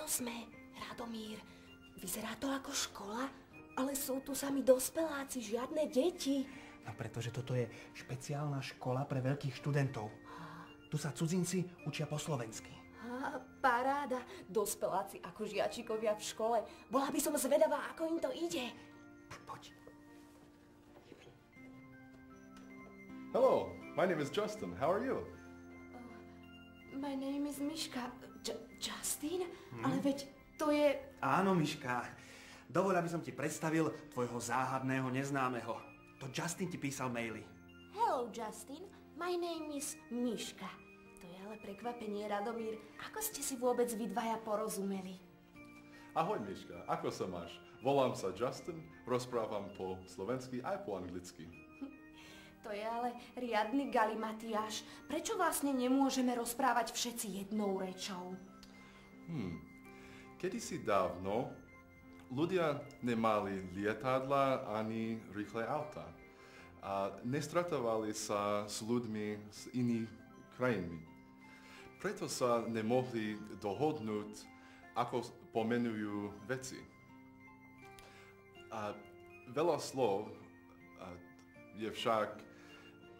sme, Radomír? Vyzerá to ako škola, ale sú tu sami dospeláci, žiadne deti. No pretože toto je špeciálna škola pre veľkých študentov. Tu sa cudzinci učia po slovensky. Paráda, dospeláci ako žiačikovia v škole. Bola by som zvedavá, ako im to ide. Poď. Hello, my name is Justin. How are you? My name is Miška. Justin? Ale veď to je... Áno, Miška. Dovol, aby som ti predstavil tvojho záhadného neznámeho. To Justin ti písal maily. Hello, Justin. My name is Miška. To je ale prekvapenie, Radomír. Ako ste si vôbec vy dvaja porozumeli? Ahoj, Miška. Ako sa máš? Volám sa Justin, rozprávam po slovensky aj po anglicky. To je ale riadny galimatiáš. Prečo vlastne nemôžeme rozprávať všetci jednou rečou? Kedysi dávno ľudia nemali lietadla ani rýchle auta a nestretávali sa s ľuďmi z iných krajín. Preto sa nemohli dohodnúť, ako pomenujú veci. A veľa slov je však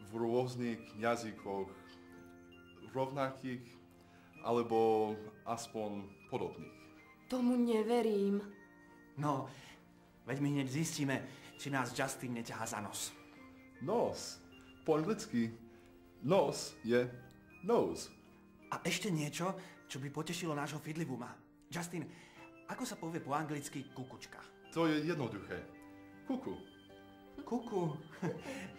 v rôznych jazykoch rovnakých alebo aspoň podobných. Tomu neverím. No, veď my hneď zistíme, či nás Justin neťahá za nos. Nos. Po anglicky nos je nose. A ešte niečo, čo by potešilo nášho Fidlivuma. Justin, ako sa povie po anglicky kukučka? To je jednoduché. Kuku. Kuku.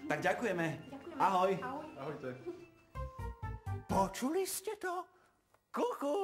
Tak ďakujeme. Ďakujeme. Ahoj. Ahoj. Ahojte. Počuli ste to? Kuku.